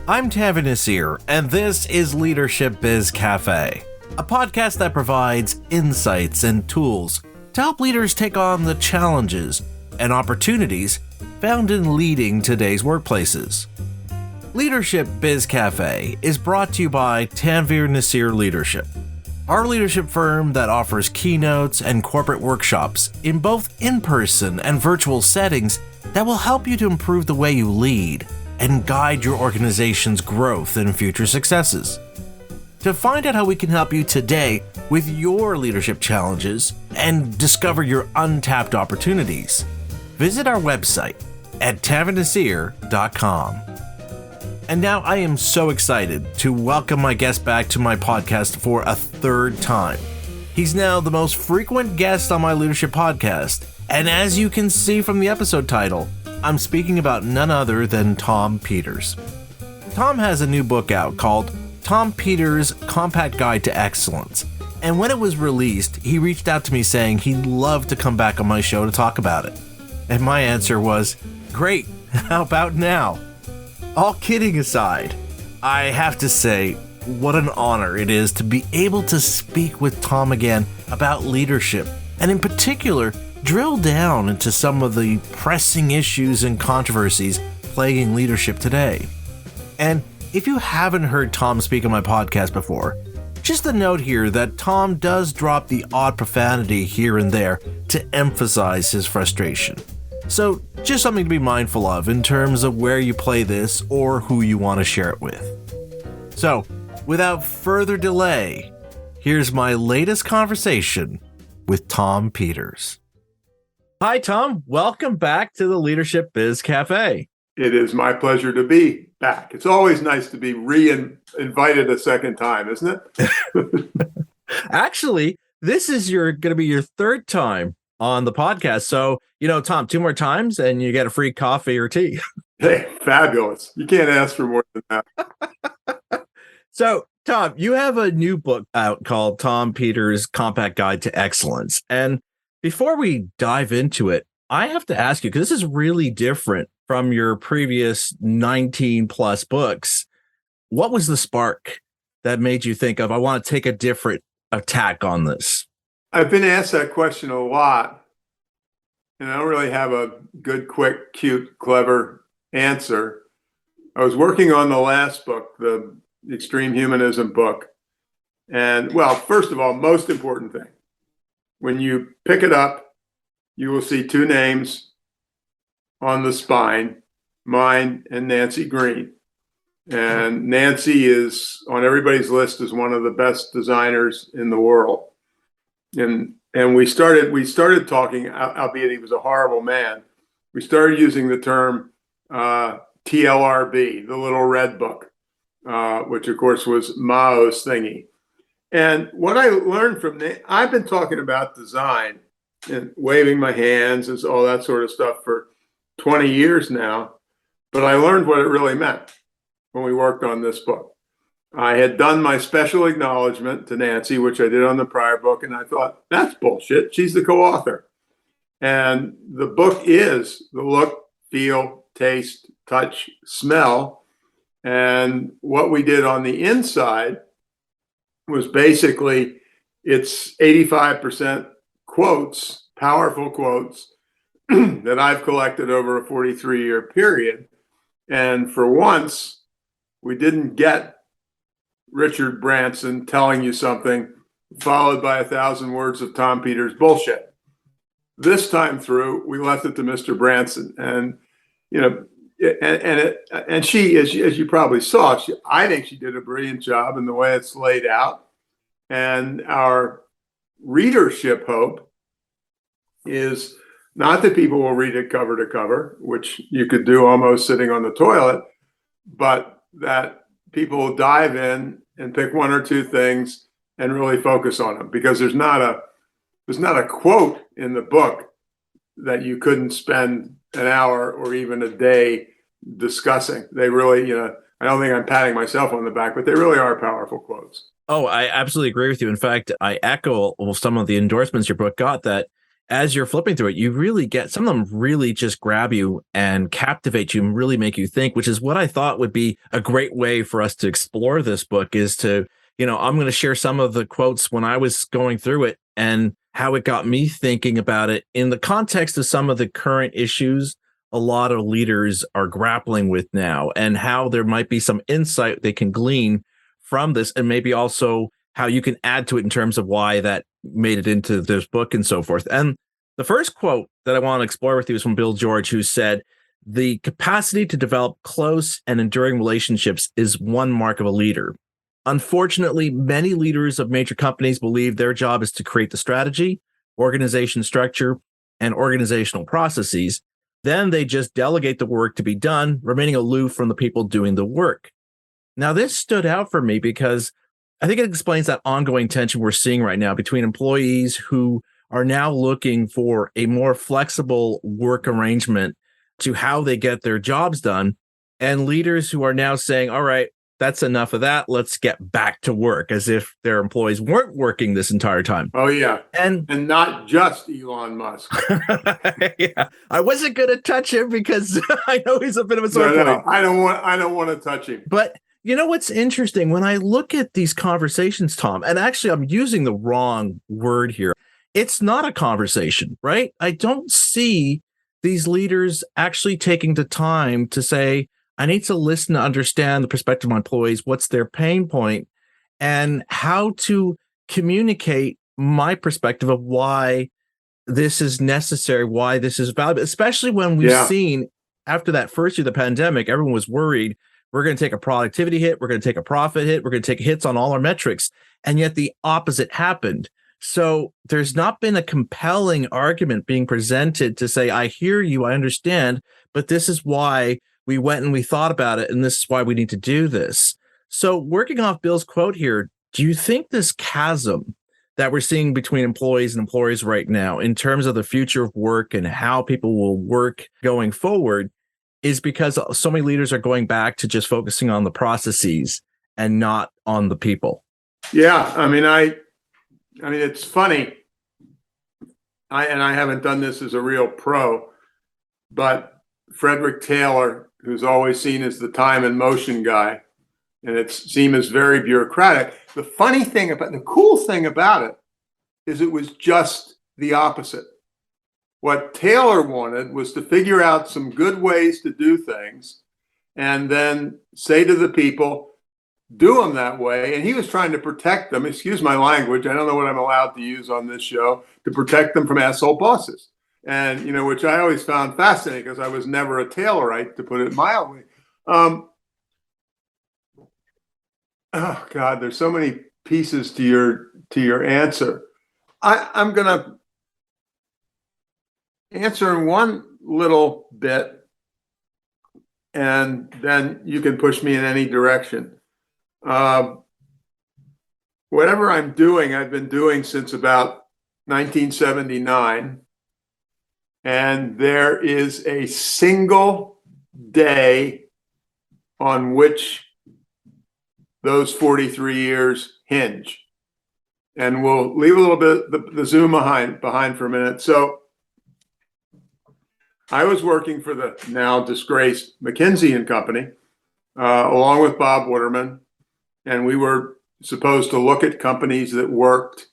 I'm Tavi Nasir, and this is Leadership Biz Cafe, a podcast that provides insights and tools to help leaders take on the challenges and opportunities found in leading today's workplaces. Leadership Biz Cafe is brought to you by Tanvir Nasir Leadership, our leadership firm that offers keynotes and corporate workshops in both in-person and virtual settings that will help you to improve the way you lead and guide your organization's growth and future successes. To find out how we can help you today with your leadership challenges and discover your untapped opportunities, visit our website at tavinasir.com. And now I am so excited to welcome my guest back to my podcast for a third time. He's now the most frequent guest on my leadership podcast, and as you can see from the episode title, I'm speaking about none other than Tom Peters. Tom has a new book out called Tom Peters' Compact Guide to Excellence, and when it was released, he reached out to me saying he'd love to come back on my show to talk about it. And my answer was, great, how about now? All kidding aside, I have to say, what an honor it is to be able to speak with Tom again about leadership, and in particular, drill down into some of the pressing issues and controversies plaguing leadership today. And if you haven't heard Tom speak on my podcast before, just a note here that Tom does drop the odd profanity here and there to emphasize his frustration. So just something to be mindful of in terms of where you play this or who you want to share it with. So, without further delay, here's my latest conversation with Tom Peters. Hi, Tom. Welcome back to the Leadership Biz Cafe. It is my pleasure to be back. It's always nice to be invited a second time, isn't it? Actually, this is going to be your third time on the podcast. So, Tom, 2 more times and you get a free coffee or tea. Hey, fabulous. You can't ask for more than that. So, Tom, you have a new book out called Tom Peters' Compact Guide to Excellence. And before we dive into it, I have to ask you, because this is really different from your previous 19 plus books. What was the spark that made you think of, I want to take a different attack on this? I've been asked that question a lot, and I don't really have a good, quick, cute, clever answer. I was working on the last book, the Extreme Humanism book. And, well, first of all, most important thing, when you pick it up, you will see 2 names on the spine, mine and Nancy Green. And Nancy is on everybody's list as one of the best designers in the world. And we started talking, albeit he was a horrible man. We started using the term TLRB, the Little Red Book, which of course was Mao's thingy. And what I learned from I've been talking about design and waving my hands and all that sort of stuff for 20 years now, but I learned what it really meant when we worked on this book. I had done my special acknowledgement to Nancy, which I did on the prior book, and I thought, that's bullshit. She's the co-author. And the book is the look, feel, taste, touch, smell. And what we did on the inside was basically, it's 85% quotes, powerful quotes that I've collected over a 43-year period. And for once, we didn't get Richard Branson telling you something followed by 1,000 words of Tom Peters bullshit. This time through, we left it to Mr. Branson. And, and she, as you probably saw, I think she did a brilliant job in the way it's laid out. And our readership hope is not that people will read it cover to cover, which you could do almost sitting on the toilet, but that people will dive in and pick 1 or 2 things and really focus on them, because there's not a quote in the book that you couldn't spend an hour or even a day discussing. They really, I don't think I'm patting myself on the back, but they really are powerful quotes. Oh, I absolutely agree with you. In fact, I echo some of the endorsements your book got, that as you're flipping through it, you really get some of them really just grab you and captivate you and really make you think, which is what I thought would be a great way for us to explore this book is to, I'm going to share some of the quotes when I was going through it and how it got me thinking about it in the context of some of the current issues a lot of leaders are grappling with now and how there might be some insight they can glean from this and maybe also how you can add to it in terms of why that made it into this book and so forth. And the first quote that I want to explore with you is from Bill George, who said, "The capacity to develop close and enduring relationships is one mark of a leader. Unfortunately, many leaders of major companies believe their job is to create the strategy, organization structure, and organizational processes. Then they just delegate the work to be done, remaining aloof from the people doing the work." Now, this stood out for me because I think it explains that ongoing tension we're seeing right now between employees who are now looking for a more flexible work arrangement to how they get their jobs done, and leaders who are now saying, all right, that's enough of that. Let's get back to work, as if their employees weren't working this entire time. Oh, yeah. And not just Elon Musk. yeah, I wasn't going to touch him because I know he's a bit of a sore point. I don't want to touch him. But you know what's interesting? When I look at these conversations, Tom, and actually I'm using the wrong word here. It's not a conversation, right? I don't see these leaders actually taking the time to say, I need to listen to understand the perspective of my employees, what's their pain point, and how to communicate my perspective of why this is necessary, why this is valuable, especially when we've seen after that first year of the pandemic, everyone was worried we're going to take a productivity hit, we're going to take a profit hit, we're going to take hits on all our metrics. And yet the opposite happened. So there's not been a compelling argument being presented to say, I hear you, I understand, but this is why we went and we thought about it, and this is why we need to do this. So working off Bill's quote here, do you think this chasm that we're seeing between employees and employers right now in terms of the future of work and how people will work going forward is because so many leaders are going back to just focusing on the processes and not on the people? Yeah, I mean, it's funny. I haven't done this as a real pro, but Frederick Taylor, who's always seen as the time and motion guy, and it's seen as very bureaucratic. The cool thing about it is it was just the opposite. What Taylor wanted was to figure out some good ways to do things and then say to the people, do them that way. And he was trying to protect them, excuse my language, I don't know what I'm allowed to use on this show, to protect them from asshole bosses. And, which I always found fascinating because I was never a Taylorite, to put it mildly. Oh, God, there's so many pieces to your answer. I'm going to answer in one little bit, and then you can push me in any direction. Whatever I'm doing, I've been doing since about 1979. And there is a single day on which those 43 years hinge. And we'll leave a little bit the Zoom behind for a minute. So I was working for the now disgraced McKinsey and Company, along with Bob Waterman, and we were supposed to look at companies that worked.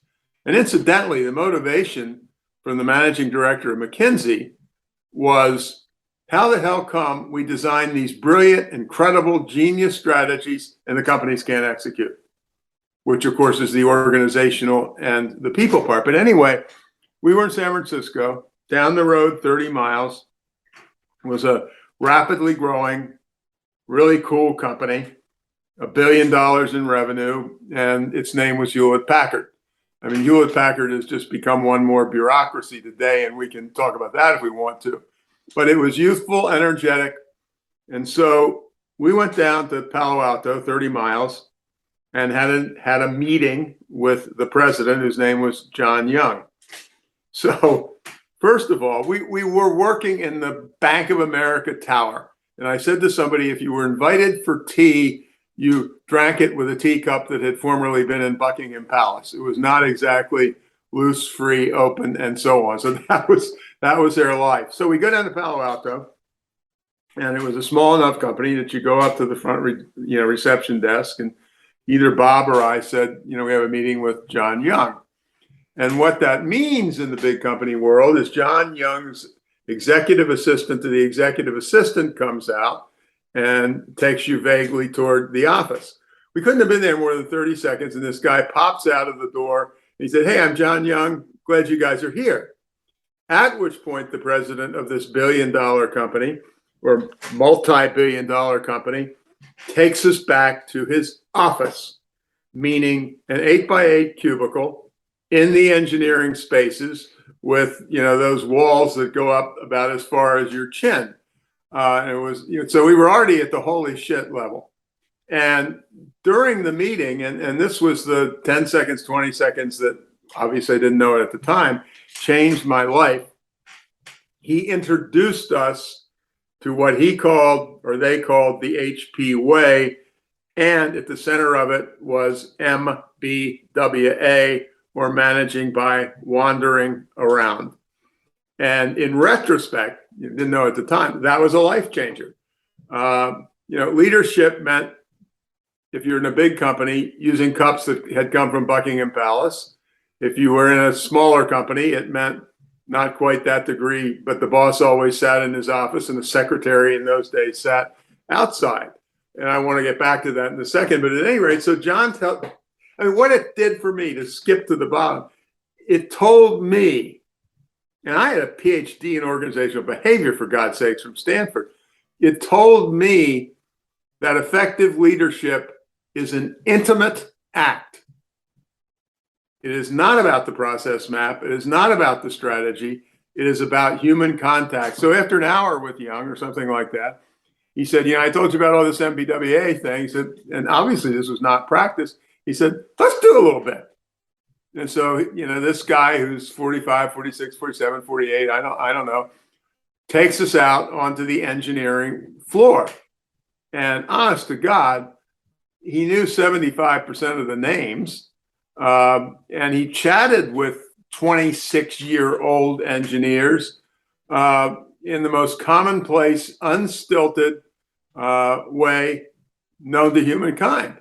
And incidentally, the motivation from the managing director of McKinsey was, how the hell come we design these brilliant, incredible, genius strategies and the companies can't execute? Which, of course, is the organizational and the people part. But anyway, we were in San Francisco, down the road 30 miles. It was a rapidly growing, really cool company, $1 billion in revenue, and its name was Hewlett-Packard. I mean, Hewlett-Packard has just become one more bureaucracy today, and we can talk about that if we want to. But it was youthful, energetic. And so we went down to Palo Alto, 30 miles, and had a meeting with the president, whose name was John Young. So first of all, we were working in the Bank of America Tower. And I said to somebody, if you were invited for tea, you drank it with a teacup that had formerly been in Buckingham Palace. It was not exactly loose, free, open, and so on. So that was their life. So we go down to Palo Alto, and it was a small enough company that you go up to the front, reception desk, and either Bob or I said, we have a meeting with John Young. And what that means in the big company world is John Young's executive assistant to the executive assistant comes out and takes you vaguely toward the office. We couldn't have been there more than 30 seconds, and this guy pops out of the door. He said, "Hey, I'm John Young. Glad you guys are here." At which point, the president of this billion-dollar company or multi-billion-dollar company takes us back to his office, meaning an 8x8 cubicle in the engineering spaces with those walls that go up about as far as your chin. And it was so we were already at the holy shit level. And during the meeting, and this was the 10 seconds, 20 seconds that obviously I didn't know it at the time, changed my life. He introduced us to what he called, or they called, the HP way. And at the center of it was MBWA, or managing by wandering around. And in retrospect, you didn't know at the time, that was a life changer. Leadership meant, if you're in a big company, using cups that had come from Buckingham Palace. If you were in a smaller company, it meant not quite that degree, but the boss always sat in his office and the secretary in those days sat outside. And I want to get back to that in a second. But at any rate, so what it did for me, to skip to the bottom, it told me, and I had a PhD in organizational behavior, for God's sakes, from Stanford. It told me that effective leadership is an intimate act. It is not about the process map. It is not about the strategy. It is about human contact. So after an hour with Young or something like that, he said, I told you about all this MBWA thing. He said, and obviously this was not practice. He said, let's do a little bit. And so, this guy who's 45, 46, 47, 48, I don't know, takes us out onto the engineering floor. And honest to God, he knew 75% of the names. And he chatted with 26-year-old engineers in the most commonplace, unstilted way known to humankind.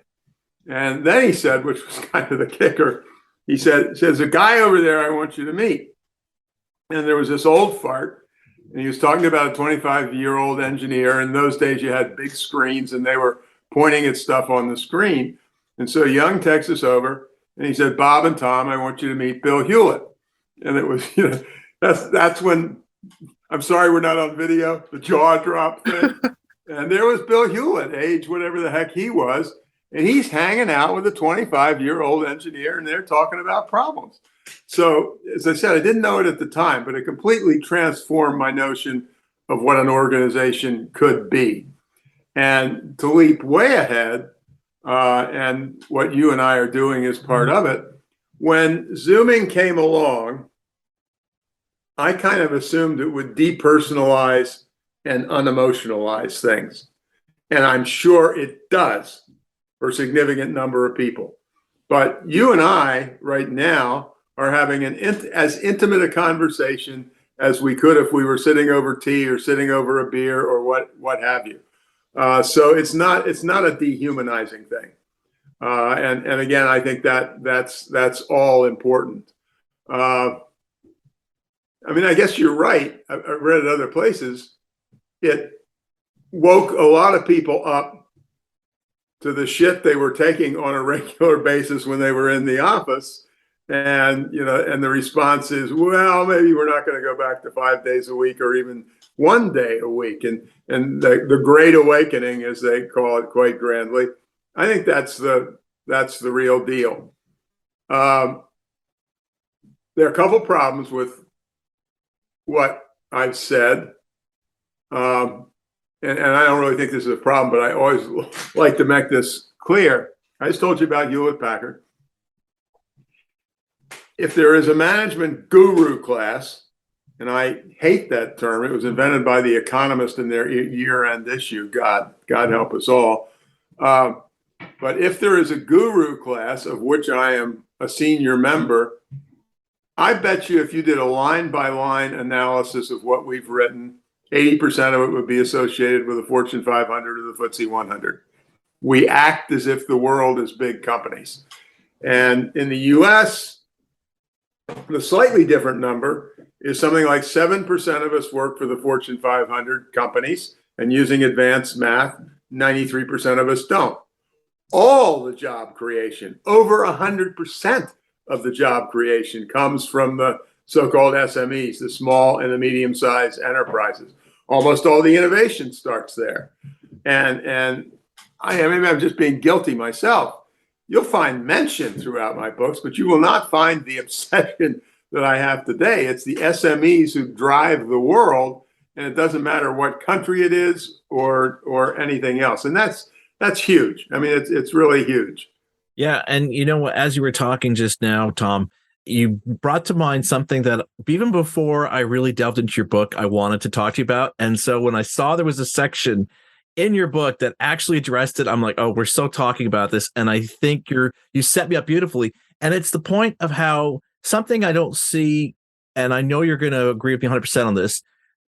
And then he said, which was kind of the kicker, he says, "A guy over there I want you to meet." And there was this old fart, and he was talking about a 25-year-old engineer. In those days, you had big screens, and they were pointing at stuff on the screen. And so Young takes us over, and he said, "Bob and Tom, I want you to meet Bill Hewlett." And it was, that's when, I'm sorry we're not on video, the jaw drop thing. And there was Bill Hewlett, age whatever the heck he was. And he's hanging out with a 25-year-old engineer, and they're talking about problems. So, as I said, I didn't know it at the time, but it completely transformed my notion of what an organization could be. And to leap way ahead, and what you and I are doing is part of it, when Zooming came along, I kind of assumed it would depersonalize and unemotionalize things. And I'm sure it does for a significant number of people. But you and I right now are having as intimate a conversation as we could if we were sitting over tea or sitting over a beer or what have you. So it's not a dehumanizing thing. And again, I think that's all important. I guess you're right. I've read it other places. It woke a lot of people up to the shit they were taking on a regular basis when they were in the office. And, and the response is, well, maybe we're not going to go back to 5 days a week or even 1 day a week. And the great awakening, as they call it quite grandly, I think that's the real deal. There are a couple problems with what I've said. And I don't really think this is a problem, but I always like to make this clear. I just told you about Hewlett Packard. If there is a management guru class, and I hate that term, it was invented by The Economist in their year-end issue. God help us all. But if there is a guru class of which I am a senior member, I bet you if you did a line by line analysis of what we've written, 80% of it would be associated with the Fortune 500 or the FTSE 100. We act as if the world is big companies. And in the US, the slightly different number is something like 7% of us work for the Fortune 500 companies. And using advanced math, 93% of us don't. All the job creation, over 100% of the job creation comes from the so-called SMEs, the small and the medium-sized enterprises. Almost all the innovation starts there. And maybe I'm just being guilty myself. You'll find mention throughout my books, but you will not find the obsession that I have today. It's the SMEs who drive the world, and it doesn't matter what country it is or anything else. And that's huge. I mean, it's really huge. Yeah. And as you were talking just now, Tom, you brought to mind something that even before I really delved into your book, I wanted to talk to you about. And so when I saw there was a section in your book that actually addressed it, I'm like, oh, we're so talking about this. And I think you set me up beautifully. And it's the point of how something I don't see, and I know you're going to agree with me 100% on this,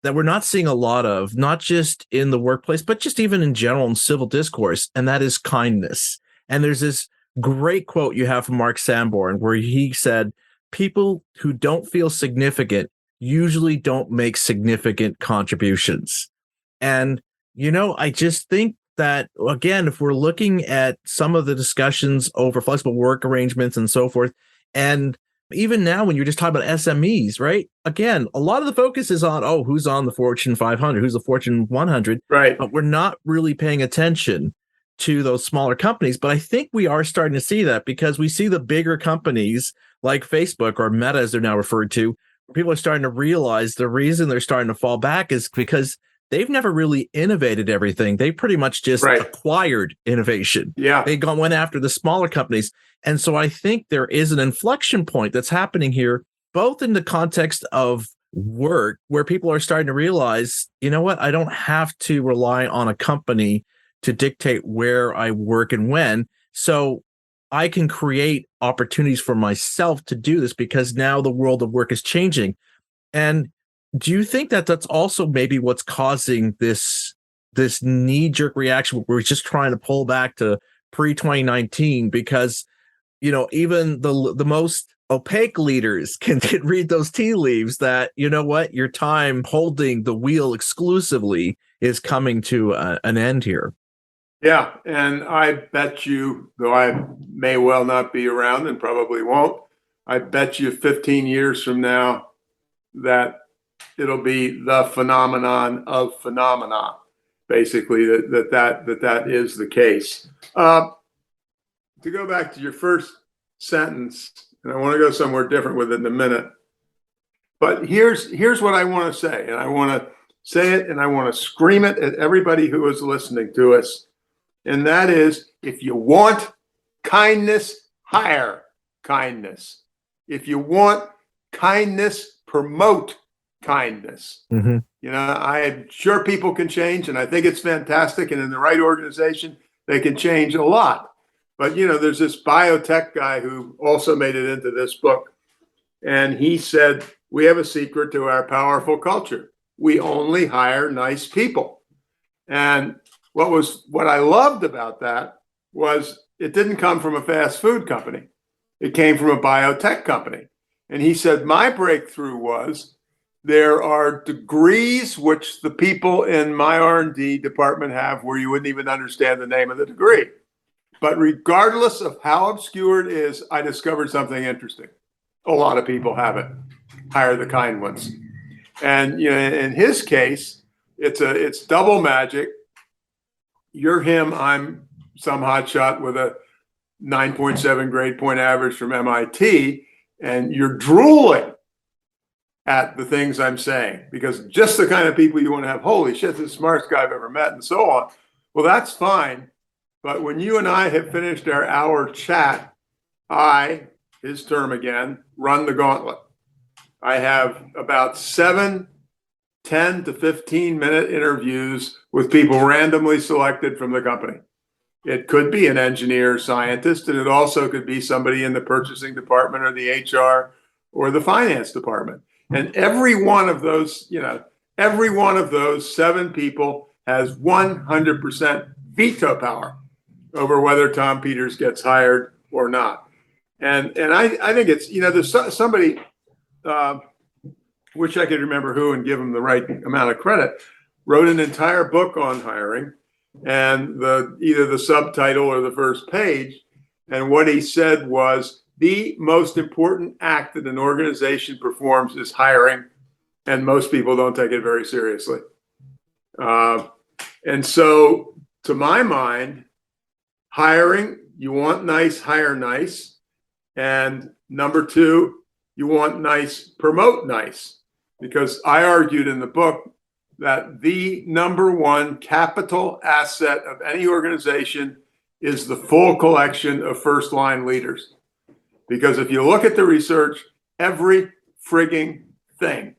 that we're not seeing a lot of, not just in the workplace, but just even in general in civil discourse, and that is kindness. And there's this great quote you have from Mark Sanborn where he said, people who don't feel significant usually don't make significant contributions. And, I just think that, again, if we're looking at some of the discussions over flexible work arrangements and so forth, and even now when you're just talking about SMEs, right? Again, a lot of the focus is on, who's on the Fortune 500, who's the Fortune 100, right? But we're not really paying attention to those smaller companies. But I think we are starting to see that because we see the bigger companies like Facebook or Meta, as they're now referred to, where people are starting to realize the reason they're starting to fall back is because they've never really innovated everything. They pretty much just acquired innovation. Yeah. They went after the smaller companies. And so I think there is an inflection point that's happening here, both in the context of work, where people are starting to realize, you know what, I don't have to rely on a company to dictate where I work and when. So I can create opportunities for myself to do this because now the world of work is changing. And do you think that that's also maybe what's causing this knee-jerk reaction where we're just trying to pull back to pre-2019 because, even the most opaque leaders can read those tea leaves that, your time holding the wheel exclusively is coming to an end here? Yeah. And I bet you, though I may well not be around and probably won't, I bet you 15 years from now that it'll be the phenomenon of phenomena, basically, that is the case. To go back to your first sentence, and I want to go somewhere different with it in a minute, but here's what I want to say, and I want to say it, and I want to scream it at everybody who is listening to us, and that is, if you want kindness, hire kindness. If you want kindness, promote kindness. Mm-hmm. I'm sure people can change, and I think it's fantastic, and in the right organization, they can change a lot. But, there's this biotech guy who also made it into this book, and he said, we have a secret to our powerful culture. We only hire nice people. And what I loved about that was it didn't come from a fast food company. It came from a biotech company. And he said, my breakthrough was there are degrees which the people in my R&D department have where you wouldn't even understand the name of the degree. But regardless of how obscure it is, I discovered something interesting. A lot of people have it. Hire the kind ones. And in his case, it's double magic. You're him, I'm some hotshot with a 9.7 grade point average from MIT, and you're drooling at the things I'm saying, because just the kind of people you want to have, holy shit, this is the smartest guy I've ever met, and so on. Well, that's fine. But when you and I have finished our hour chat, his term again, run the gauntlet. I have about 10 to 15-minute interviews with people randomly selected from the company. It could be an engineer or scientist, and it also could be somebody in the purchasing department or the HR or the finance department. And every one of those, every one of those 7 people has 100% veto power over whether Tom Peters gets hired or not. And I think it's, there's somebody, wish I could remember who and give him the right amount of credit, wrote an entire book on hiring, and either the subtitle or the first page. And what he said was, the most important act that an organization performs is hiring, and most people don't take it very seriously. And so, to my mind, hiring, you want nice, hire nice. And number 2, you want nice, promote nice. Because I argued in the book that the number 1 capital asset of any organization is the full collection of first-line leaders. Because if you look at the research, every frigging thing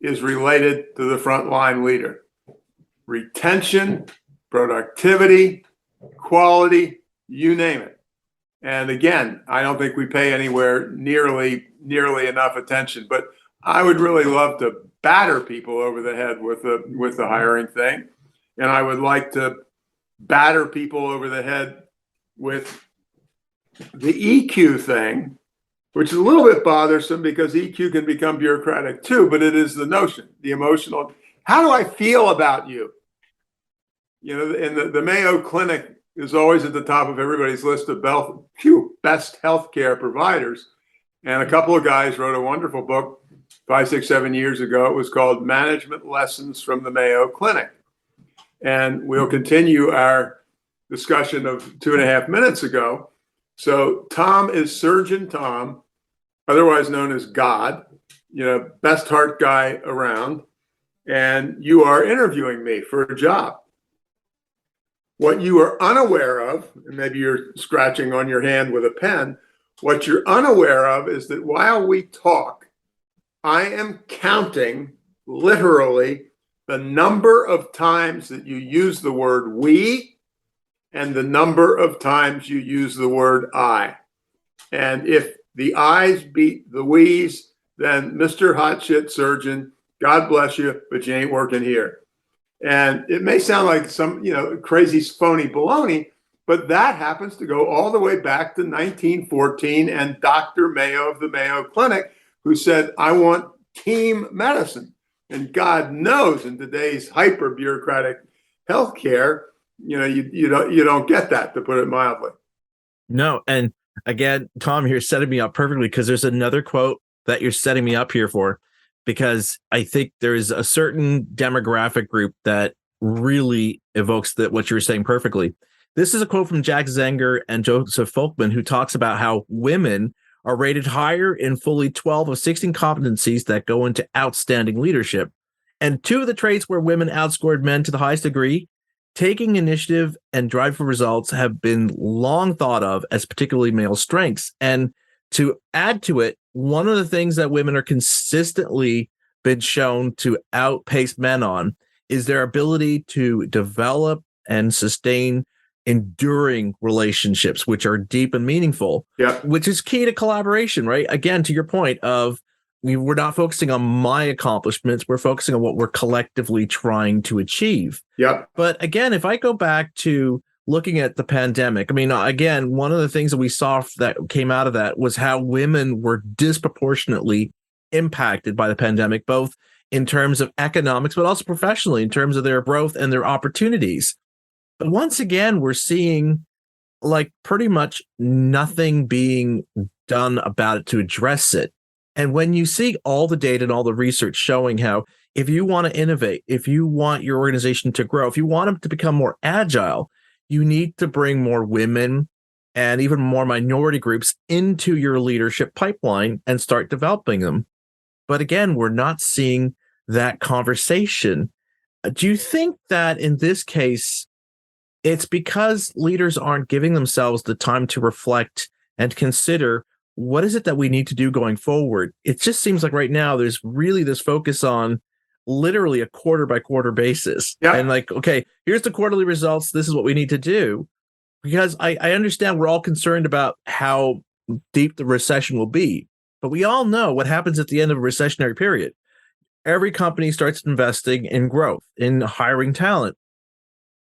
is related to the frontline leader. Retention, productivity, quality, you name it. And again, I don't think we pay anywhere nearly enough attention. But I would really love to batter people over the head with the hiring thing. And I would like to batter people over the head with the EQ thing, which is a little bit bothersome because EQ can become bureaucratic too, but it is the notion, the emotional, how do I feel about you? And the Mayo Clinic is always at the top of everybody's list of best healthcare providers. And a couple of guys wrote a wonderful book 5, 6, 7 years ago. It was called Management Lessons from the Mayo Clinic. And we'll continue our discussion of 2.5 minutes ago. So Tom is Surgeon Tom, otherwise known as God, best heart guy around. And you are interviewing me for a job. What you are unaware of, and maybe you're scratching on your hand with a pen, what you're unaware of is that while we talk, I am counting literally the number of times that you use the word we and the number of times you use the word I. And if the I's beat the we's, then Mr. Hotshit Surgeon, God bless you, but you ain't working here. And it may sound like some, crazy phony baloney, but that happens to go all the way back to 1914 and Dr. Mayo of the Mayo Clinic, who said, I want team medicine. And God knows in today's hyper bureaucratic healthcare, you don't get that, to put it mildly. No, and again, Tom, you're setting me up perfectly because there's another quote that you're setting me up here for, because I think there is a certain demographic group that really evokes what you were saying perfectly. This is a quote from Jack Zenger and Joseph Folkman, who talks about how women are rated higher in fully 12 of 16 competencies that go into outstanding leadership. And 2 of the traits where women outscored men to the highest degree, taking initiative and drive for results, have been long thought of as particularly male strengths. And to add to it, one of the things that women are consistently been shown to outpace men on is their ability to develop and sustain enduring relationships, which are deep and meaningful, which is key to collaboration, right? Again, to your point of, we're not focusing on my accomplishments, we're focusing on what we're collectively trying to achieve. But again, if I go back to looking at the pandemic, I mean, again, one of the things that we saw that came out of that was how women were disproportionately impacted by the pandemic, both in terms of economics, but also professionally in terms of their growth and their opportunities. But once again, we're seeing like pretty much nothing being done about it to address it. And when you see all the data and all the research showing how if you want to innovate, if you want your organization to grow, if you want them to become more agile, you need to bring more women and even more minority groups into your leadership pipeline and start developing them. But again, we're not seeing that conversation. Do you think that in this case, it's because leaders aren't giving themselves the time to reflect and consider what is it that we need to do going forward? It just seems like right now there's really this focus on literally a quarter by quarter basis. And like, okay, here's the quarterly results. This is what we need to do. Because I understand we're all concerned about how deep the recession will be. But we all know what happens at the end of a recessionary period. Every company starts investing in growth, in hiring talent.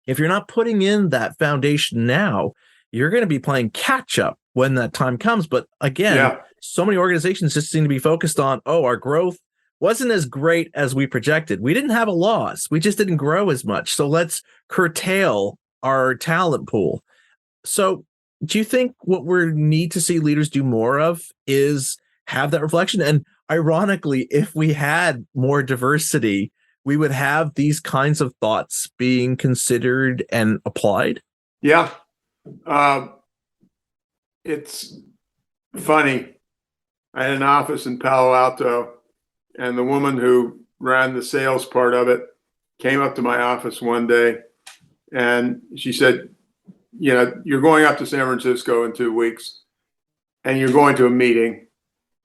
If you're not putting in that foundation now, you're going to be playing catch up when that time comes. But again, Yeah. so many organizations just seem to be focused on, oh, our growth wasn't as great as we projected. We didn't have a loss. We just didn't grow as much. So let's curtail our talent pool. So do you think what we need to see leaders do more of is have that reflection? And ironically, if we had more diversity, we would have these kinds of thoughts being considered and applied? Yeah. It's funny. I had an office in Palo Alto, and the woman who ran the sales part of it came up to my office one day and she said, you're going up to San Francisco in 2 weeks and you're going to a meeting.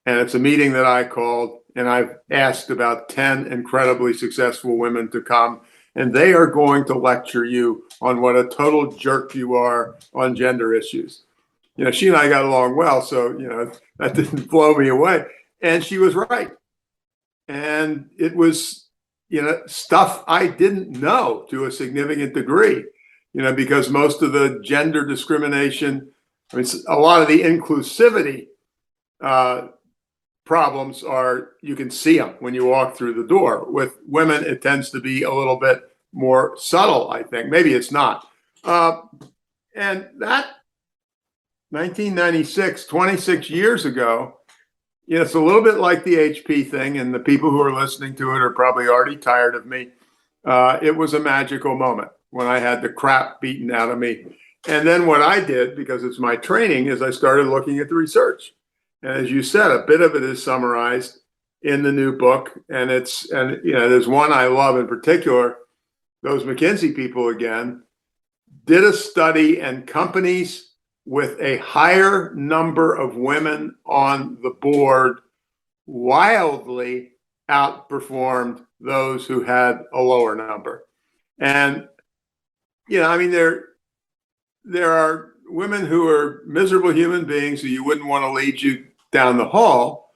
And it's a meeting that I called, and I've asked about 10 incredibly successful women to come, and they are going to lecture you on what a total jerk you are on gender issues. She and I got along well, so, that didn't blow me away. And she was right. And it was, stuff I didn't know to a significant degree, because most of the gender discrimination, a lot of the inclusivity problems are, you can see them when you walk through the door. With women, it tends to be a little bit more subtle, I think. Maybe it's not. And that 1996, 26 years ago, it's a little bit like the HP thing, and the people who are listening to it are probably already tired of me. It was a magical moment when I had the crap beaten out of me. And then what I did, because it's my training, is I started looking at the research. And as you said, a bit of it is summarized in the new book. And there's one I love in particular. Those McKinsey people, again, did a study, and companies with a higher number of women on the board wildly outperformed those who had a lower number. And, there are women who are miserable human beings who you wouldn't want to lead you down the hall.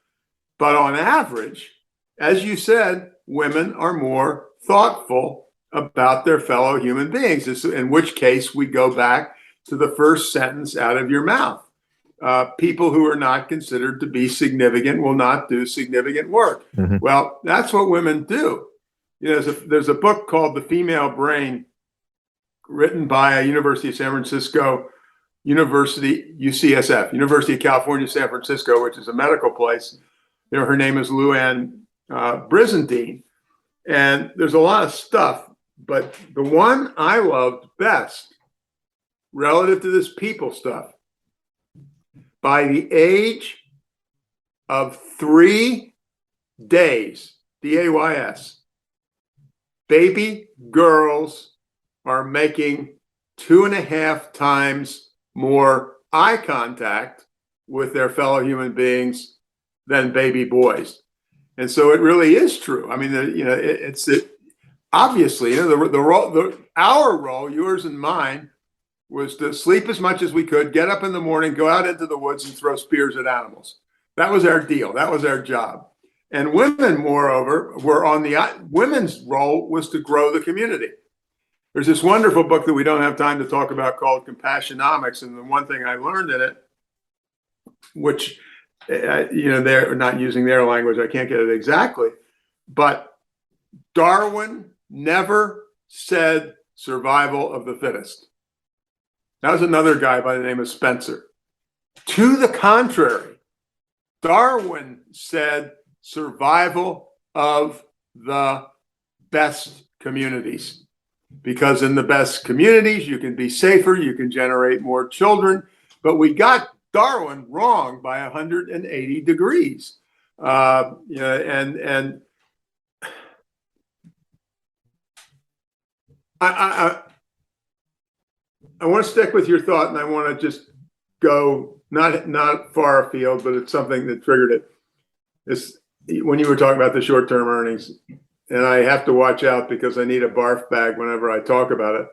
But on average, as you said, women are more thoughtful about their fellow human beings, in which case we go back to the first sentence out of your mouth. People who are not considered to be significant will not do significant work. Mm-hmm. Well, that's what women do. There's a book called The Female Brain, written by a University of San Francisco, UCSF, University of California, San Francisco, which is a medical place. Her name is Luann Brizendine. And there's a lot of stuff, but the one I loved best relative to this people stuff, by the age of 3 days, DAYS, baby girls are making 2.5 times more eye contact with their fellow human beings than baby boys. And so it really is true. Obviously, our role, yours and mine, was to sleep as much as we could, get up in the morning, go out into the woods and throw spears at animals. That was our deal. That was our job. And women, moreover, women's role was to grow the community. There's this wonderful book that we don't have time to talk about called Compassionomics. And the one thing I learned in it, which, they're not using their language, I can't get it exactly, but Darwin never said survival of the fittest. That was another guy by the name of Spencer. To the contrary, Darwin said survival of the best communities. Because in the best communities, you can be safer, you can generate more children. But we got Darwin wrong by 180 degrees. I want to stick with your thought, and I want to just go not far afield, but it's something that triggered it. It's when you were talking about the short-term earnings. And I have to watch out because I need a barf bag whenever I talk about it.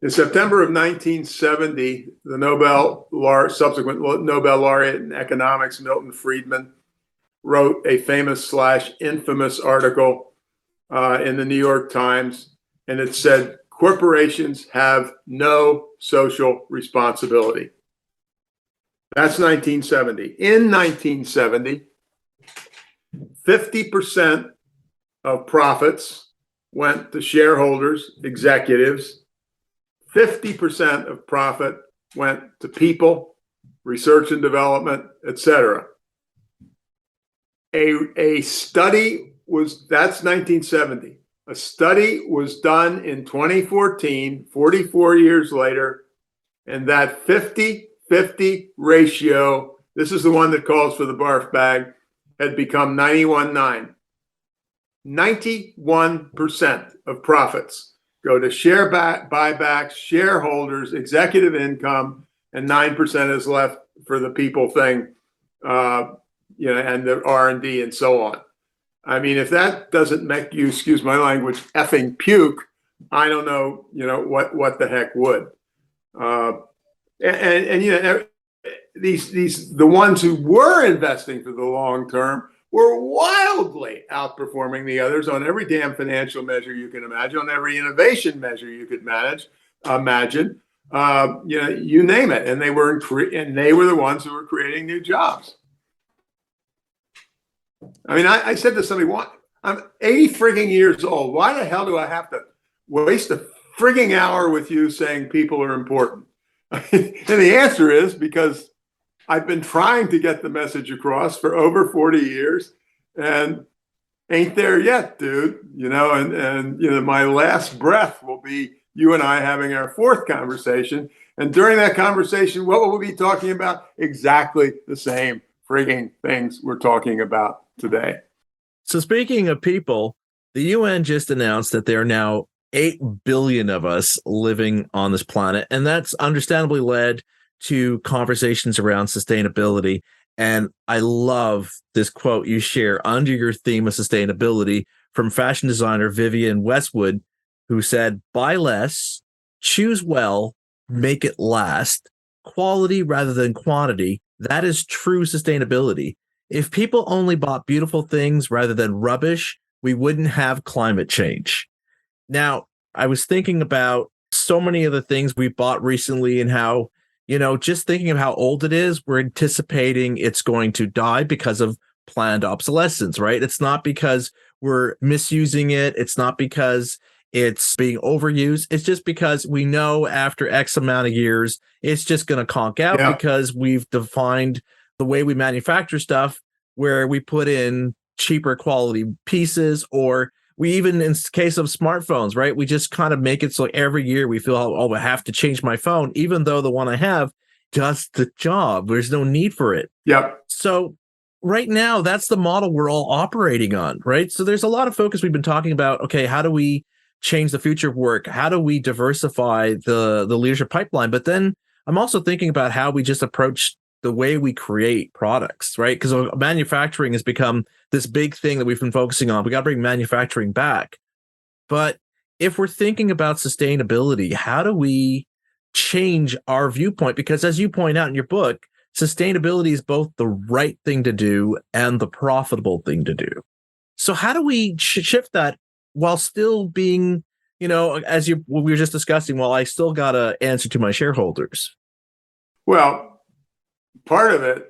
In September of 1970, the subsequent Nobel laureate in economics, Milton Friedman, wrote a famous / infamous article in the New York Times, and it said, corporations have no social responsibility. That's 1970. In 1970, 50% of profits went to shareholders, executives. 50% of profit went to people, research and development, etc. A study was, that's 1970. A study was done in 2014, 44 years later, and that 50-50 ratio, this is the one that calls for the barf bag, had become 91-9. 91% of profits go to share buybacks, shareholders, executive income, and 9% is left for the people thing, and the R&D and so on. I mean, if that doesn't make you, excuse my language, effing puke, I don't know, what the heck would. The ones who were investing for the long term were wildly outperforming the others on every damn financial measure you can imagine, on every innovation measure you could imagine, you name it. And they were the ones who were creating new jobs. I mean, I said to somebody, I'm 80 frigging years old. Why the hell do I have to waste a frigging hour with you saying people are important? And the answer is because I've been trying to get the message across for over 40 years and ain't there yet, dude. And my last breath will be you and I having our fourth conversation. And during that conversation, what will we be talking about? Exactly the same frigging things we're talking about today. So speaking of people, the UN just announced that there are now 8 billion of us living on this planet, and that's understandably led to conversations around sustainability. And I love this quote you share under your theme of sustainability from fashion designer Vivienne Westwood, who said, "Buy less, choose well, make it last, quality rather than quantity. That is true sustainability. If people only bought beautiful things rather than rubbish, we wouldn't have climate change." Now, I was thinking about so many of the things we bought recently and how, just thinking of how old it is, we're anticipating it's going to die because of planned obsolescence, right? It's not because we're misusing it. It's not because it's being overused. It's just because we know after X amount of years, it's just going to conk out because we've defined the way we manufacture stuff where we put in cheaper quality pieces, or we even, in case of smartphones, right? We just kind of make it so every year we feel, I have to change my phone, even though the one I have does the job. There's no need for it. Yep. So right now, that's the model we're all operating on, right? So there's a lot of focus we've been talking about. Okay, how do we change the future of work? How do we diversify the leadership pipeline? But then I'm also thinking about how we just approach the way we create products, right? Because manufacturing has become this big thing that we've been focusing on. We got to bring manufacturing back. But if we're thinking about sustainability, how do we change our viewpoint? Because as you point out in your book, sustainability is both the right thing to do and the profitable thing to do. So how do we shift that while still being, as we were just discussing, while I still got to answer to my shareholders? Well, part of it,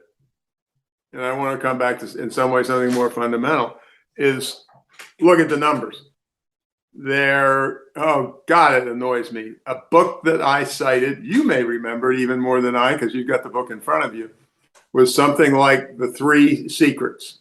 and I want to come back to, in some way, something more fundamental, is look at the numbers. Oh God, it annoys me. A book that I cited, you may remember it even more than I, because you've got the book in front of you, was something like The 3 Secrets.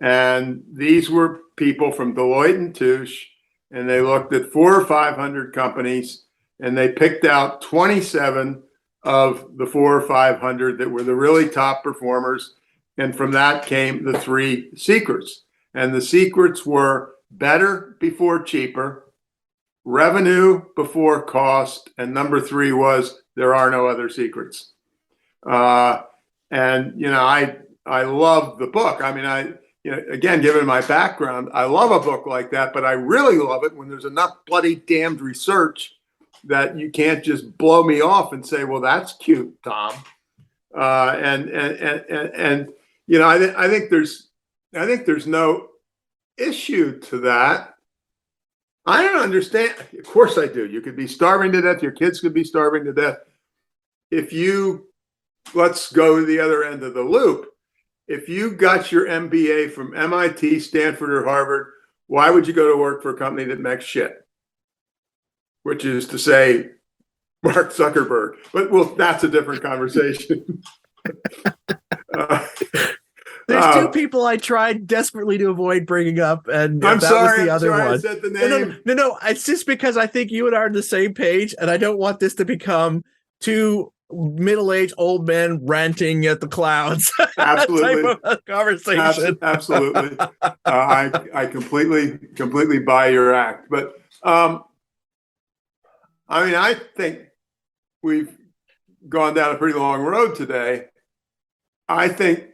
And these were people from Deloitte and Touche, and they looked at 400 or 500 companies, and they picked out 27 of the 400 or 500 that were the really top performers. And from that came the 3 secrets. And the secrets were better before cheaper, revenue before cost, and number 3 was there are no other secrets. I love the book. I mean, again, given my background, I love a book like that, but I really love it when there's enough bloody damned research that you can't just blow me off and say, well, that's cute, Tom. I think there's I think there's no issue to that. I don't understand. Of course I do. You could be starving to death. Your kids could be starving to death. If you, let's go to the other end of the loop. If you got your MBA from MIT, Stanford, or Harvard, why would you go to work for a company that makes shit? Which is to say, Mark Zuckerberg. But well, that's a different conversation. There's two people I tried desperately to avoid bringing up, and I'm that sorry, was the other one. I said the name. No. It's just because I think you and I are on the same page, and I don't want this to become two middle-aged old men ranting at the clouds. Absolutely. type of conversation. Absolutely. I completely buy your act. But I mean, I think we've gone down a pretty long road today. I think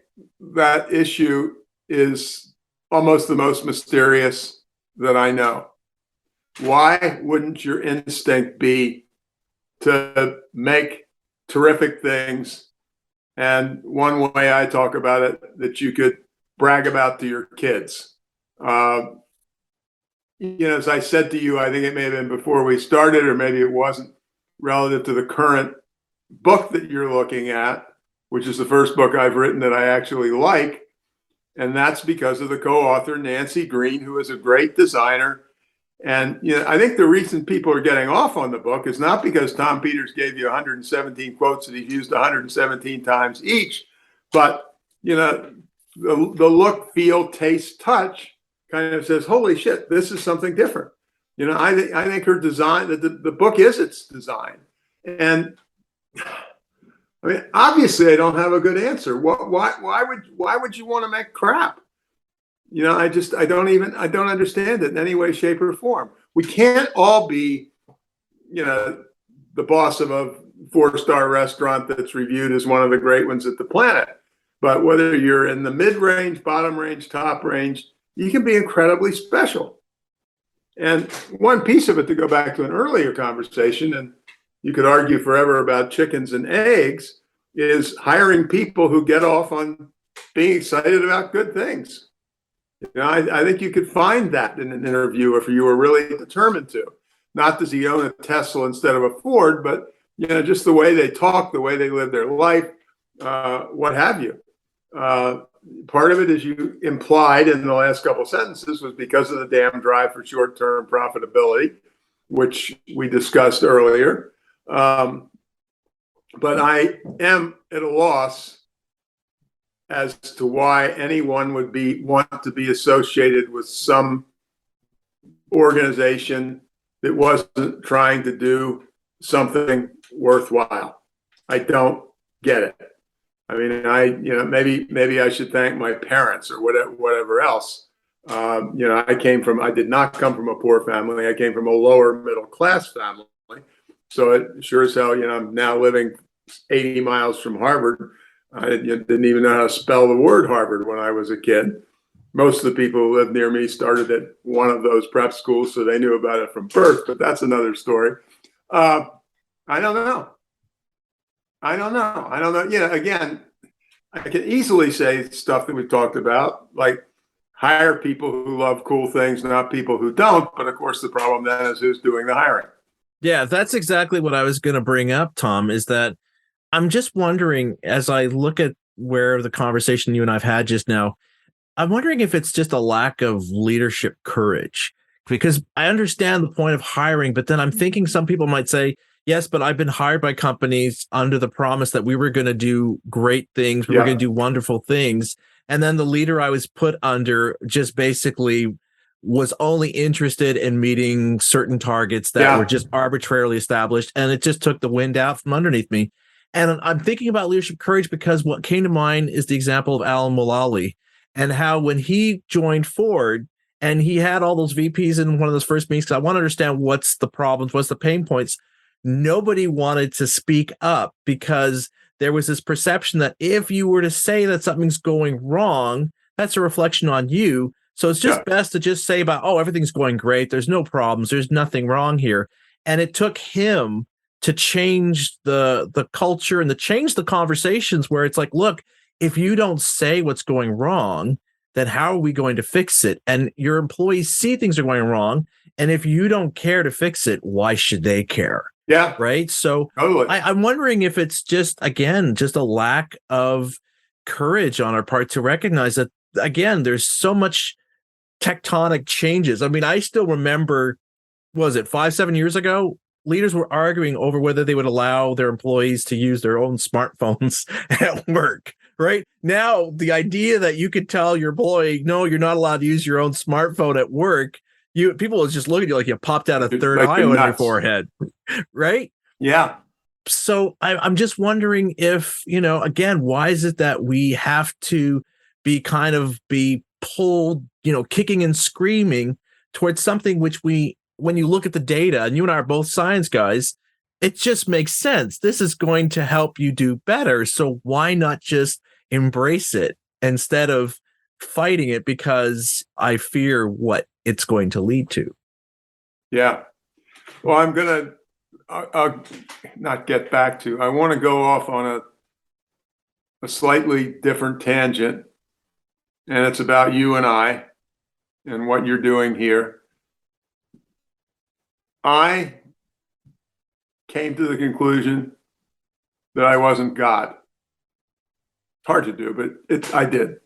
that issue is almost the most mysterious that I know. Why wouldn't your instinct be to make terrific things? And one way I talk about it, that you could brag about to your kids. As I said to you, I think it may have been before we started, or maybe it wasn't, relative to the current book that you're looking at, which is the first book I've written that I actually like. And that's because of the co-author, Nancy Green, who is a great designer. And I think the reason people are getting off on the book is not because Tom Peters gave you 117 quotes that he's used 117 times each, but the look, feel, taste, touch kind of says, holy shit, this is something different. I think her design, the book is its design. And I mean, obviously, I don't have a good answer. Why would you want to make crap? I don't understand it in any way, shape, or form. We can't all be, the boss of a 4-star restaurant that's reviewed as one of the great ones at the planet. But whether you're in the mid-range, bottom range, top range, you can be incredibly special. And one piece of it, to go back to an earlier conversation, and you could argue forever about chickens and eggs, is hiring people who get off on being excited about good things. I think you could find that in an interview if you were really determined to. Not does he own a Tesla instead of a Ford, but just the way they talk, the way they live their life, what have you. Part of it, as you implied in the last couple sentences, was because of the damn drive for short-term profitability, which we discussed earlier. But I am at a loss as to why anyone would want to be associated with some organization that wasn't trying to do something worthwhile. I don't get it. I mean, maybe I should thank my parents or whatever else. I did not come from a poor family. I came from a lower middle class family. So it sure as hell, I'm now living 80 miles from Harvard. I didn't even know how to spell the word Harvard when I was a kid. Most of the people who lived near me started at one of those prep schools, so they knew about it from birth, but that's another story. I don't know. Again, I can easily say stuff that we've talked about, like hire people who love cool things, not people who don't. But of course, the problem then is who's doing the hiring. Yeah, that's exactly what I was going to bring up, Tom, is that I'm just wondering, as I look at where the conversation you and I've had just now, I'm wondering if it's just a lack of leadership courage, because I understand the point of hiring, but then I'm thinking some people might say, yes, but I've been hired by companies under the promise that we were going to do great things. We were going to do wonderful things. And then the leader I was put under just basically was only interested in meeting certain targets that were just arbitrarily established. And it just took the wind out from underneath me. And I'm thinking about leadership courage because what came to mind is the example of Alan Mulally, and how when he joined Ford and he had all those VPs in one of those first meetings, because I want to understand what's the problems, what's the pain points. Nobody wanted to speak up because there was this perception that if you were to say that something's going wrong, that's a reflection on you. So it's just best to just say about, oh, everything's going great. There's no problems. There's nothing wrong here. And it took him to change the culture and to change the conversations where it's like, look, if you don't say what's going wrong, then how are we going to fix it? And your employees see things are going wrong. And if you don't care to fix it, why should they care? Yeah. Right. So Totally. I'm wondering if it's just a lack of courage on our part to recognize that, again, there's so much tectonic changes. I mean, I still remember, was it 5-7 years ago? Leaders were arguing over whether they would allow their employees to use their own smartphones at work. Right now, the idea that you could tell your employee, no, you're not allowed to use your own smartphone at work, people will just look at you like you popped out a third eye on your forehead, right? Yeah. So I'm just wondering if, again, why is it that we have to be pulled, kicking and screaming towards something which when you look at the data, and you and I are both science guys, it just makes sense. This is going to help you do better. So why not just embrace it instead of fighting it because I fear what it's going to lead to? Yeah. Well, I'll not get back to, I want to go off on a slightly different tangent, and it's about you and I and what you're doing here. I came to the conclusion that I wasn't God. It's hard to do, but I did.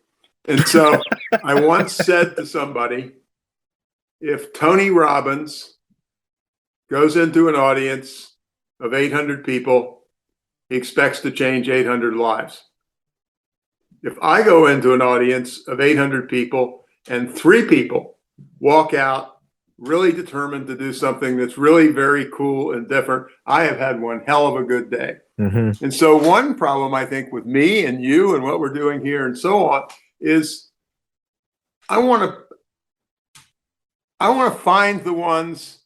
And so I once said to somebody, if Tony Robbins goes into an audience of 800 people, he expects to change 800 lives. If I go into an audience of 800 people and 3 people walk out really determined to do something that's really very cool and different, I have had one hell of a good day. Mm-hmm. And so one problem, I think, with me and you and what we're doing here and so on is I want to find the ones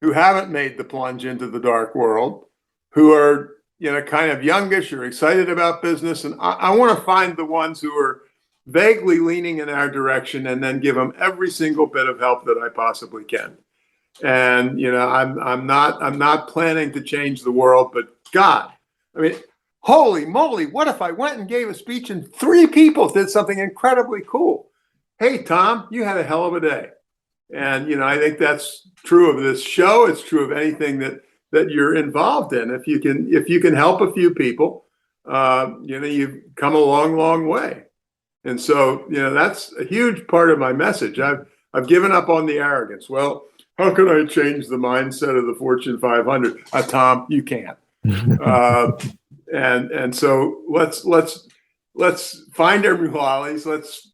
who haven't made the plunge into the dark world, who are, kind of youngish or excited about business. And I want to find the ones who are vaguely leaning in our direction and then give them every single bit of help that I possibly can. And, I'm not planning to change the world, but God, I mean, holy moly, what if I went and gave a speech and 3 people did something incredibly cool? Hey, Tom, you had a hell of a day. And, I think that's true of this show. It's true of anything that you're involved in. If you can help a few people, you've come a long, long way. And so, that's a huge part of my message. I've given up on the arrogance. Well, how can I change the mindset of the Fortune 500? Tom, you can't. And so let's find our muhalis. Let's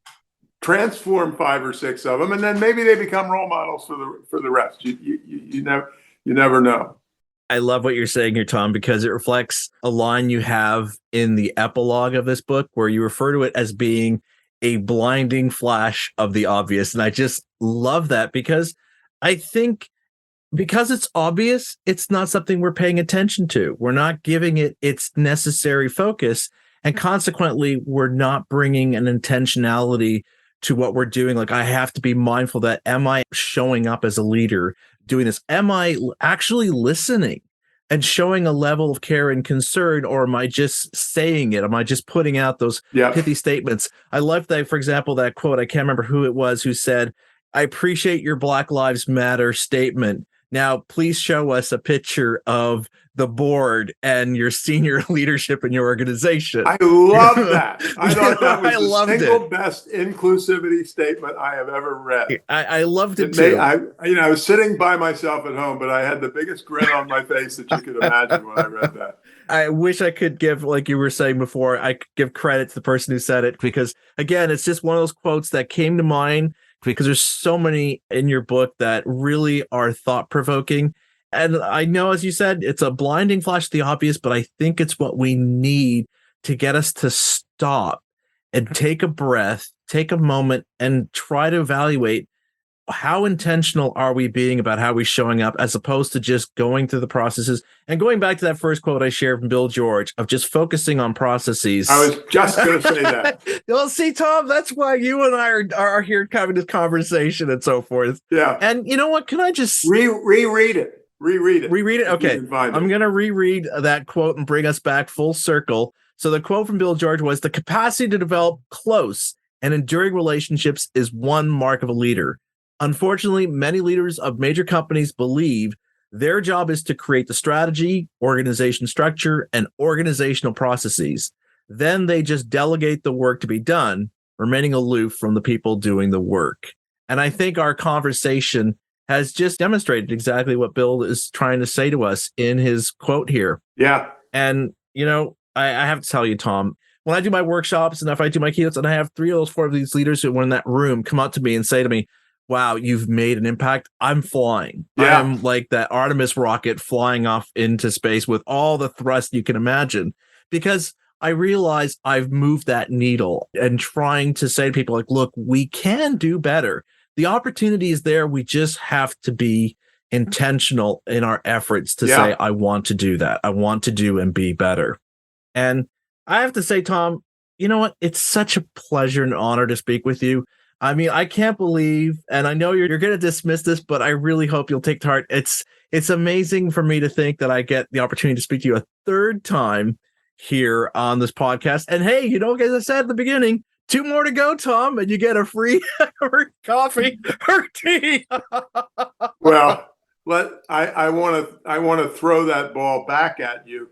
transform 5 or 6 of them, and then maybe they become role models for the rest. You never know. I love what you're saying here, Tom, because it reflects a line you have in the epilogue of this book where you refer to it as being a blinding flash of the obvious. And I just love that because I think because it's obvious, it's not something we're paying attention to. We're not giving it its necessary focus. And consequently, we're not bringing an intentionality to what we're doing. Like, I have to be mindful that, am I showing up as a leader doing this? Am I actually listening and showing a level of care and concern, or am I just saying it? Am I just putting out those pithy statements? I love that, for example, that quote, I can't remember who it was who said, I appreciate your Black Lives Matter statement. Now, please show us a picture of the board and your senior leadership in your organization. I love that. I thought that was the single best inclusivity statement I have ever read. I loved it too. I was sitting by myself at home, but I had the biggest grin on my face that you could imagine when I read that. I wish I could give, like you were saying before, I could give credit to the person who said it, because again, it's just one of those quotes that came to mind because there's so many in your book that really are thought-provoking. And I know, as you said, it's a blinding flash of the obvious, but I think it's what we need to get us to stop and take a breath, take a moment, and try to evaluate how intentional are we being about how we're showing up, as opposed to just going through the processes. And going back to that first quote I shared from Bill George of just focusing on processes. I was just going to say that. Well, see, Tom, that's why you and I are here having this conversation and so forth. Yeah. And you know what? Can I just reread it? Reread it. Okay. I'm going to reread that quote and bring us back full circle. So the quote from Bill George was, the capacity to develop close, and enduring relationships is one mark of a leader. Unfortunately, many leaders of major companies believe their job is to create the strategy, organization structure, and organizational processes. Then they just delegate the work to be done, remaining aloof from the people doing the work. And I think our conversation has just demonstrated exactly what Bill is trying to say to us in his quote here. Yeah. And, I have to tell you, Tom, when I do my workshops and if I do my keynotes and I have 3 of those 4 of these leaders who were in that room come up to me and say to me, wow, you've made an impact. I'm flying. Yeah. I'm like that Artemis rocket flying off into space with all the thrust you can imagine, because I realize I've moved that needle and trying to say to people like, look, we can do better. The opportunity is there. We just have to be intentional in our efforts to say, I want to do that. I want to do and be better. And I have to say, Tom, you know what? It's such a pleasure and honor to speak with you. I mean, I can't believe, and I know you're going to dismiss this, but I really hope you'll take to heart. It's amazing for me to think that I get the opportunity to speak to you a 3rd time here on this podcast. And hey, as I said at the beginning, 2 more to go, Tom, and you get a free coffee or tea. Well, I want to throw that ball back at you.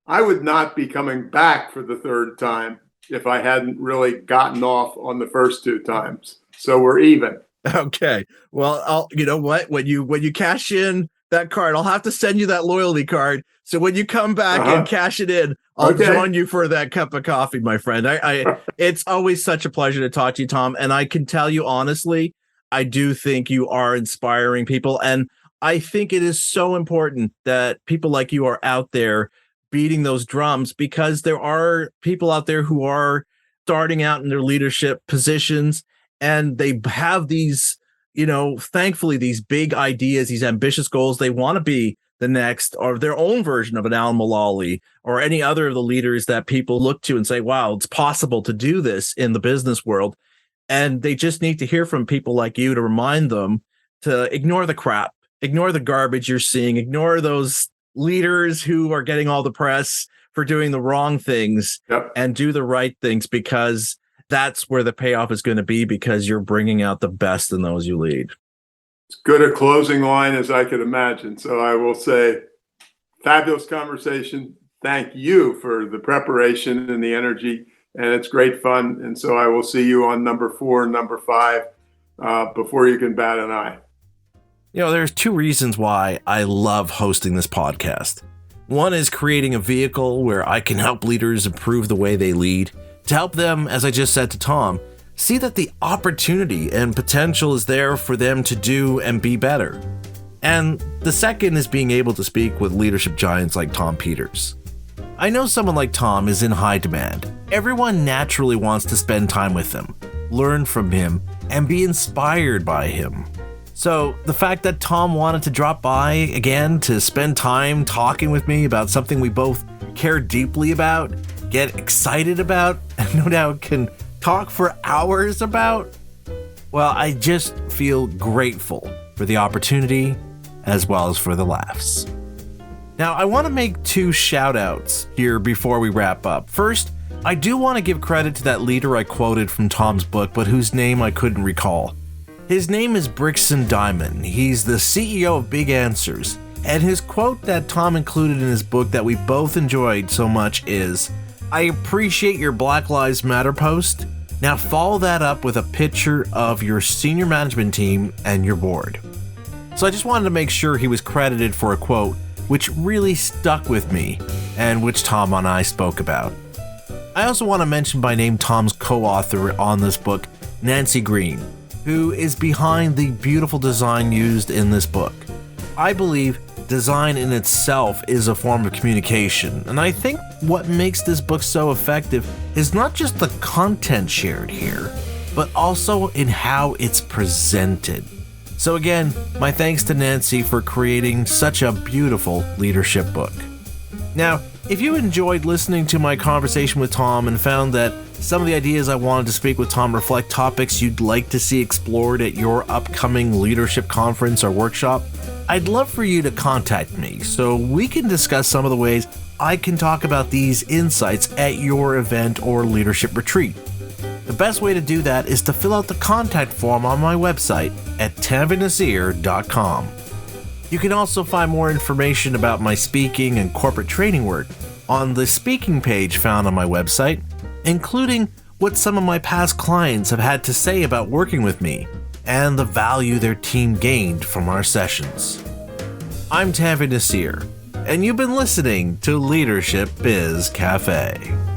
I would not be coming back for the 3rd time if I hadn't really gotten off on the first 2 times. So we're even. Okay. Well, you know what? When you cash in that card, I'll have to send you that loyalty card. So when you come back and cash it in, I'll join you for that cup of coffee, my friend. It's always such a pleasure to talk to you, Tom. And I can tell you honestly, I do think you are inspiring people. And I think it is so important that people like you are out there beating those drums, because there are people out there who are starting out in their leadership positions and they have these, thankfully, these big ideas, these ambitious goals. They want to be the next or their own version of an Al Mulally or any other of the leaders that people look to and say, wow, it's possible to do this in the business world. And they just need to hear from people like you to remind them to ignore the crap, ignore the garbage you're seeing, ignore those leaders who are getting all the press for doing the wrong things, and do the right things, because that's where the payoff is going to be, because you're bringing out the best in those you lead. As good a closing line as I could imagine. So I will say, fabulous conversation. Thank you for the preparation and the energy, and it's great fun. And so I will see you on number 4 and number 5 before you can bat an eye. There's 2 reasons why I love hosting this podcast. One is creating a vehicle where I can help leaders improve the way they lead, to help them, as I just said to Tom, see that the opportunity and potential is there for them to do and be better. And the second is being able to speak with leadership giants like Tom Peters. I know someone like Tom is in high demand. Everyone naturally wants to spend time with him, learn from him, and be inspired by him. So the fact that Tom wanted to drop by again to spend time talking with me about something we both care deeply about, get excited about, and no doubt can talk for hours about, well, I just feel grateful for the opportunity as well as for the laughs. Now, I want to make 2 shout outs here before we wrap up. First, I do want to give credit to that leader I quoted from Tom's book, but whose name I couldn't recall. His name is Brixton Diamond. He's the CEO of Big Answers. And his quote that Tom included in his book that we both enjoyed so much is, "I appreciate your Black Lives Matter post. Now follow that up with a picture of your senior management team and your board." So I just wanted to make sure he was credited for a quote which really stuck with me and which Tom and I spoke about. I also want to mention by name Tom's co-author on this book, Nancy Green, who is behind the beautiful design used in this book. I believe design in itself is a form of communication, and I think what makes this book so effective is not just the content shared here, but also in how it's presented. So again, my thanks to Nancy for creating such a beautiful leadership book. Now, if you enjoyed listening to my conversation with Tom and found that some of the ideas I wanted to speak with Tom reflect topics you'd like to see explored at your upcoming leadership conference or workshop, I'd love for you to contact me so we can discuss some of the ways I can talk about these insights at your event or leadership retreat. The best way to do that is to fill out the contact form on my website at tanvinasir.com. You can also find more information about my speaking and corporate training work on the speaking page found on my website, including what some of my past clients have had to say about working with me and the value their team gained from our sessions. I'm Tanvin Nasir, and you've been listening to Leadership Biz Cafe.